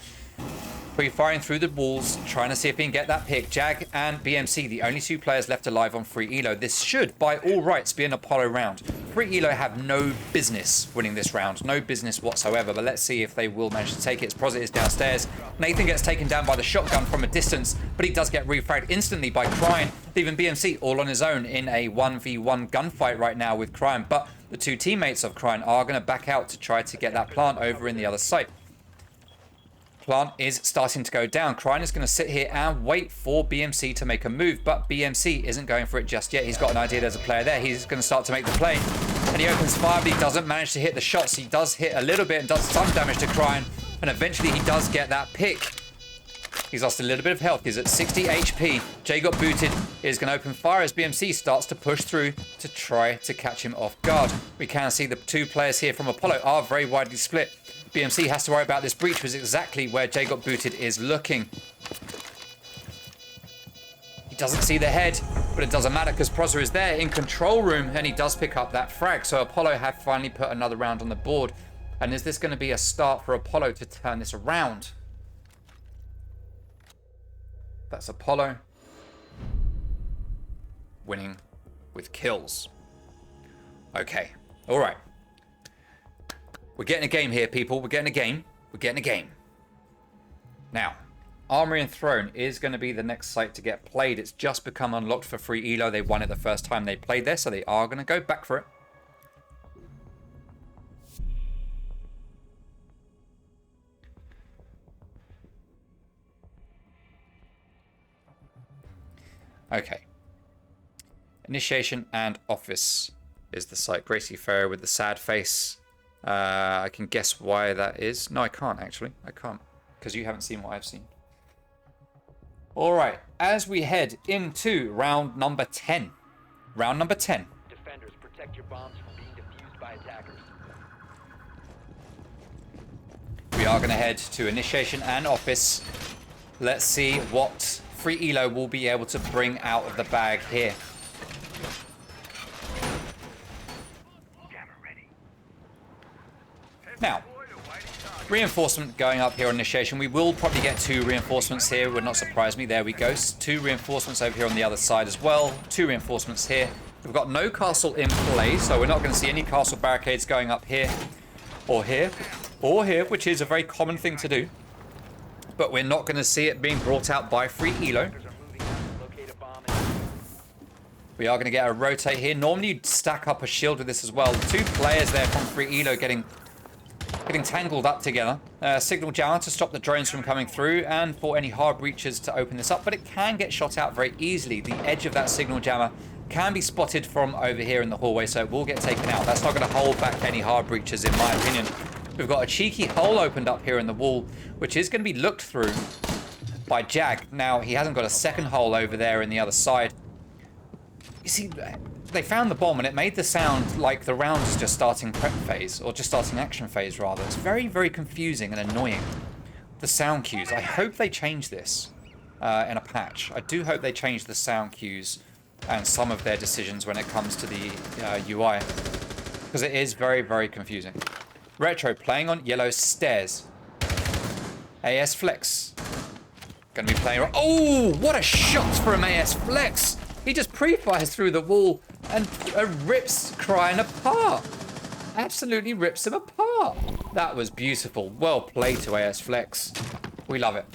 Pre-firing through the walls, trying to see if he can get that pick. Jag and BMC, the only 2 players left alive on Free Elo. This should, by all rights, be an Apollo round. Free Elo have no business winning this round. No business whatsoever, but let's see if they will manage to take it. Proza is downstairs. Nathan gets taken down by the shotgun from a distance, but he does get refragged instantly by Crime. Leaving BMC all on his own in a 1v1 gunfight right now with Crime, but the 2 teammates of Crime are going to back out to try to get that plant over in the other site. plant is starting to go down. Cryan is going to sit here and wait for BMC to make a move, but BMC isn't going for it just yet. He's got an idea there's a player there. He's going to start to make the play, and he opens fire, but he doesn't manage to hit the shots. He does hit a little bit and does some damage to Cryan, and eventually he does get that pick. He's lost a little bit of health. He's at 60 HP. Jay got booted. Is going to open fire as BMC starts to push through to try to catch him off guard. We can see the two players here from Apollo are very widely split. BMC has to worry about this breach, which is exactly where Jay got booted is looking. He doesn't see the head, but it doesn't matter because Prosser is there in control room and he does pick up that frag. So Apollo have finally put another round on the board. And is this going to be a start for Apollo to turn this around? That's Apollo winning with kills. Okay, all right. We're getting a game here, people. We're getting a game. We're getting a game. Now, Armory and Throne is going to be the next site to get played. It's just become unlocked for free Elo. They won it the first time they played there, so they are going to go back for it. Okay. Initiation and Office is the site. Gracie Farrow with the sad face. I can guess why that is. No, I can't actually. I can't. Because you haven't seen what I've seen. Alright. As we head into round number 10. Round number 10. Defenders, protect your bombs from being defused by attackers. We are going to head to Initiation and Office. Let's see what free Elo will be able to bring out of the bag here. Now, reinforcement going up here on Initiation. We will probably get 2 reinforcements here. Would not surprise me. There we go. 2 reinforcements over here on the other side as well. 2 reinforcements here. We've got no castle in play, so we're not going to see any castle barricades going up here or here or here, which is a very common thing to do. But we're not going to see it being brought out by free Elo. We are going to get a rotate here. Normally you'd stack up a shield with this as well. 2 players there from free Elo getting tangled up together. Signal jammer to stop the drones from coming through and for any hard breaches to open this up, but it can get shot out very easily. The edge of that signal jammer can be spotted from over here in the hallway, so it will get taken out. That's not going to hold back any hard breaches in my opinion. We've got a cheeky hole opened up here in the wall, which is going to be looked through by Jag. Now, he hasn't got a second hole over there in the other side. You see, they found the bomb and it made the sound like the round is just starting prep phase, or just starting action phase rather. It's very, very confusing and annoying. The sound cues. I hope they change this in a patch. I do hope they change the sound cues and some of their decisions when it comes to the UI, because it is very, very confusing. Retro playing on yellow stairs. AS Flex. Gonna be playing... Oh, what a shot from AS Flex! He just pre-fires through the wall and rips Cryan apart. Absolutely rips him apart. That was beautiful. Well played to AS Flex. We love it.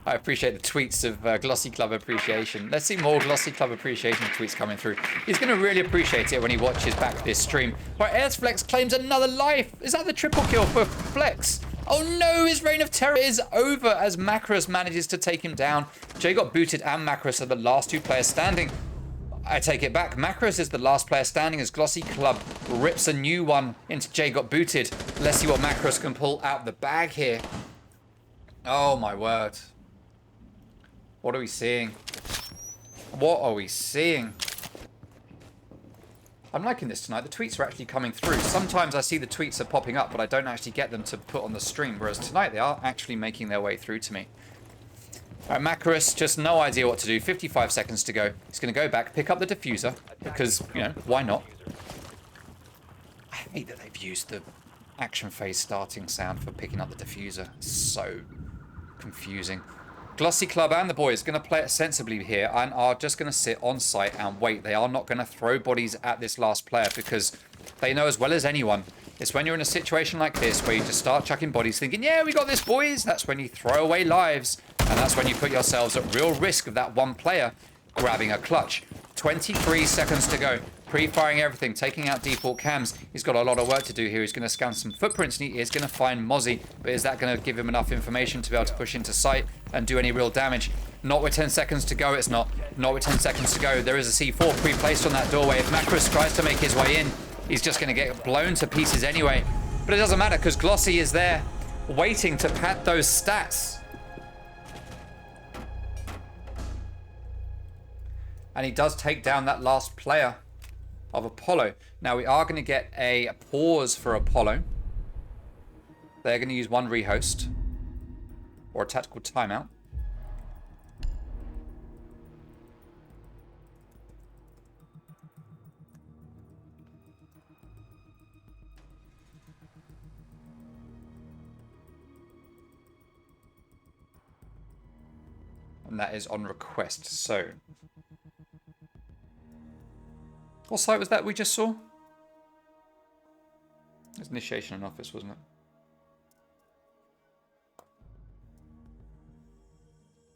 I appreciate the tweets of Glossy Club Appreciation. Let's see more Glossy Club Appreciation tweets coming through. He's going to really appreciate it when he watches back this stream. Right, AS Flex claims another life. Is that the triple kill for Flex? Oh no, his reign of terror is over as Macros manages to take him down. Jay got booted and Macros are the last 2 players standing. I take it back. Macros is the last player standing as Glossy Club rips a new one into Jay got booted. Let's see what Macros can pull out the bag here. Oh my word. What are we seeing? What are we seeing? I'm liking this tonight. The tweets are actually coming through. Sometimes I see the tweets are popping up, but I don't actually get them to put on the stream, whereas tonight they are actually making their way through to me. All right, Macros, just no idea what to do. 55 seconds to go. He's going to go back, pick up the diffuser, because, you know, why not? I hate that they've used the action phase starting sound for picking up the diffuser. It's so confusing. Glossy Club and the boys going to play it sensibly here and are just going to sit on site and wait. They are not going to throw bodies at this last player because they know as well as anyone, it's when you're in a situation like this where you just start chucking bodies thinking, yeah, we got this, boys. That's when you throw away lives, and that's when you put yourselves at real risk of that one player grabbing a clutch. 23 seconds to go. Pre-firing everything, taking out default cams. He's got a lot of work to do here. He's going to scan some footprints and he is going to find Mozzie. But is that going to give him enough information to be able to push into sight and do any real damage? Not with 10 seconds to go, it's not. Not with 10 seconds to go. There is a C4 pre-placed on that doorway. If Macros tries to make his way in, he's just going to get blown to pieces anyway. But it doesn't matter because Glossy is there waiting to pad those stats. And he does take down that last player of Apollo. Now we are going to get a pause for Apollo. They're going to use one rehost or a tactical timeout. And that is on request. So what site was that we just saw? It was initiation and office, wasn't it?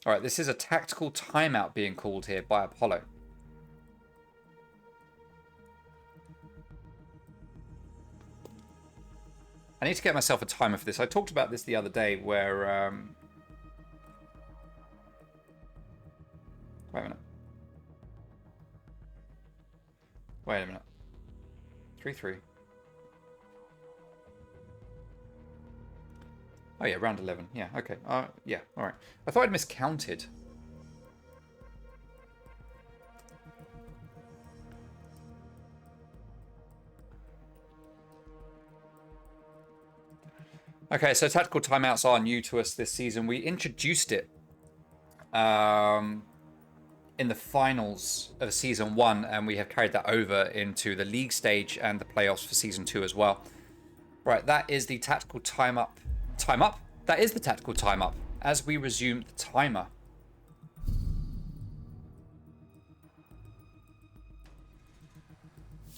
Alright, this is a tactical timeout being called here by Apollo. I need to get myself a timer for this. I talked about this the other day where... Wait a minute. Wait a minute. 3-3. Oh yeah, round 11. Yeah, okay. Yeah, alright. I thought I'd miscounted. Okay, so tactical timeouts are new to us this season. We introduced it in the finals of season 1, and we have carried that over into the league stage and the playoffs for season 2 as well. Right, that is the tactical time up. That is the tactical time up as we resume the timer.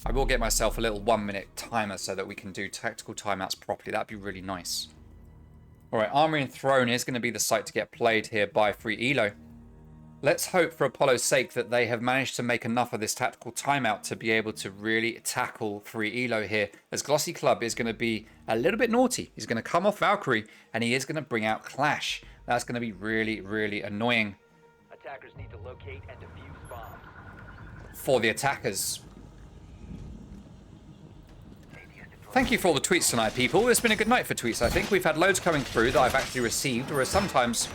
I will get myself a little 1-minute timer so that we can do tactical timeouts properly. That'd be really nice. All right, Armory and Throne is going to be the site to get played here by Free Elo. Let's hope for Apollo's sake that they have managed to make enough of this tactical timeout to be able to really tackle Free Elo here, as Glossy Club is going to be a little bit naughty. He's going to come off Valkyrie and he is going to bring out Clash. That's going to be really, really annoying. Attackers need to locate and defuse bombs. For the attackers. Thank you for all the tweets tonight, people. It's been a good night for tweets, I think. We've had loads coming through that I've actually received, whereas sometimes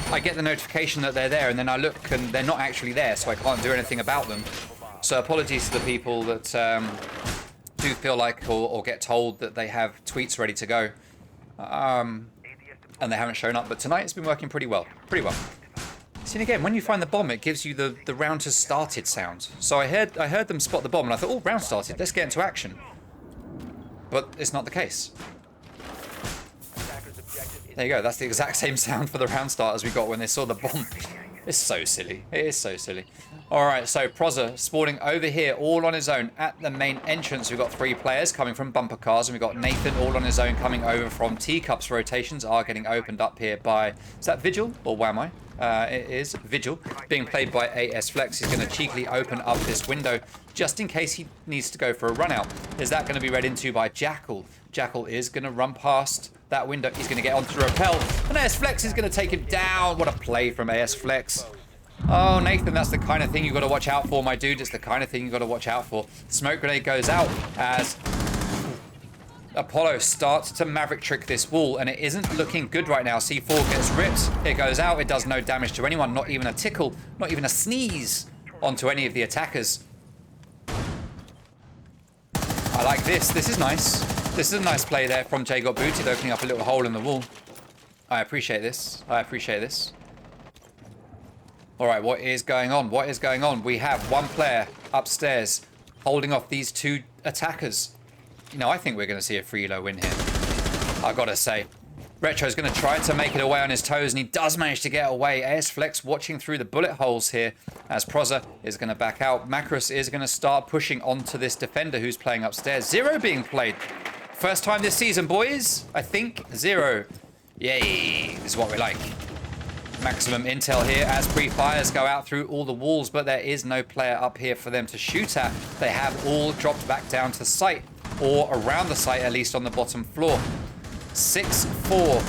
I get the notification that they're there and then I look and they're not actually there, so I can't do anything about them. So apologies to the people that do feel like or get told that they have tweets ready to go and they haven't shown up. But tonight it's been working pretty well. See, and again, when you find the bomb, it gives you the round has started sound. So I heard them spot the bomb and I thought, oh, round started, let's get into action. But it's not the case. There you go, that's the exact same sound for the round start as we got when they saw the bomb. It's so silly. It is so silly. Alright, so Prozza spawning over here all on his own at the main entrance. We've got 3 players coming from bumper cars, and we've got Nathan all on his own coming over from Teacups. Rotations are getting opened up here by... Is that Vigil or Whammy? It is Vigil, being played by AS Flex. He's going to cheekily open up this window just in case he needs to go for a run out. Is that going to be read into by Jackal? Jackal is going to run past that window. He's going to get onto the rappel, and AS Flex is going to take him down. What a play from AS Flex. Oh, Nathan, that's the kind of thing you've got to watch out for, my dude. It's the kind of thing you've got to watch out for. Smoke grenade goes out as Apollo starts to Maverick trick this wall, and it isn't looking good right now. C4 gets ripped. It goes out. It does no damage to anyone, not even a tickle, not even a sneeze onto any of the attackers. I like this. This is nice. This is a nice play there from Jay Got Booted, opening up a little hole in the wall. I appreciate this. I appreciate this. All right, what is going on? What is going on? We have one player upstairs holding off these 2 attackers. You know, I think we're going to see a Free Elo win here. I gotta say. Retro's going to try to make it away on his toes, and he does manage to get away. AS Flex watching through the bullet holes here as Prozza is going to back out. Macros is going to start pushing onto this defender who's playing upstairs. Zero being played. First time this season, boys. I think 0. Yay. This is what we like. Maximum intel here as pre-fires go out through all the walls, but there is no player up here for them to shoot at. They have all dropped back down to site, or around the site, at least on the bottom floor. 6-4.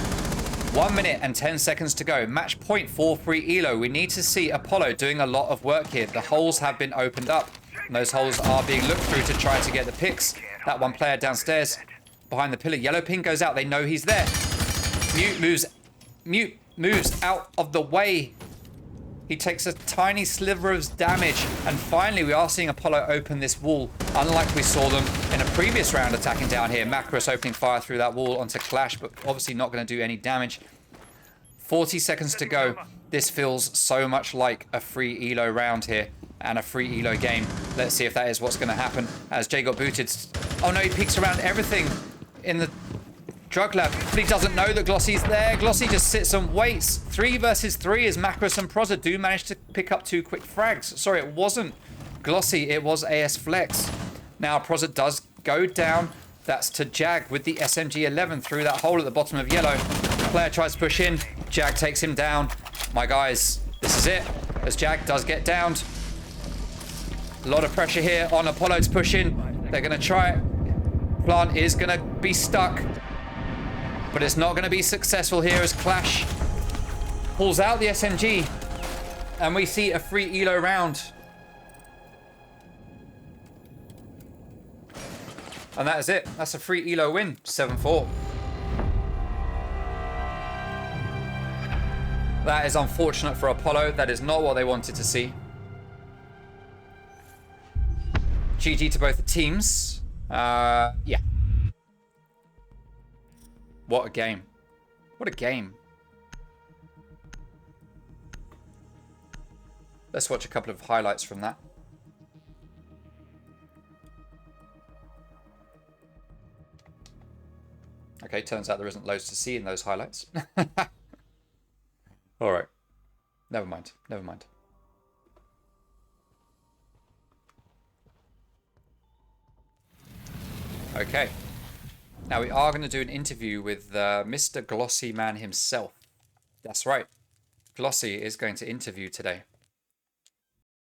1 minute and 10 seconds to go. Match point for Free Elo. We need to see Apollo doing a lot of work here. The holes have been opened up, and those holes are being looked through to try to get the picks. That one player downstairs behind the pillar. Yellow ping goes out. They know he's there. Mute moves out of the way. He takes a tiny sliver of damage. And finally, we are seeing Apollo open this wall, unlike we saw them in a previous round attacking down here. Macros opening fire through that wall onto Clash, but obviously not going to do any damage. 40 seconds to go. This feels so much like a Free Elo round here and a Free Elo game. Let's see if that is what's going to happen as Jay got booted. Oh no, he peeks around everything in the drug lab, but he doesn't know that Glossy's there. Glossy just sits and waits. 3 versus 3 as Macros and Proza do manage to pick up 2 quick frags. Sorry, it wasn't Glossy, it was AS Flex. Now Proza does go down. That's to Jag with the SMG-11 through that hole at the bottom of Yellow. Player tries to push in. Jag takes him down. My guys, this is it. As Jag does get downed. A lot of pressure here on Apollo to push in. They're going to try it. Plant is going to be stuck. But it's not going to be successful here as Clash pulls out the SMG. And we see a Free Elo round. And that is it. That's a Free Elo win. 7-4. That is unfortunate for Apollo. That is not what they wanted to see. GG to both the teams. Yeah. What a game. What a game. Let's watch a couple of highlights from that. Okay, turns out there isn't loads to see in those highlights. All right. Never mind. Never mind. Okay. Now we are going to do an interview with Mr. Glossy Man himself. That's right. Glossy is going to interview today.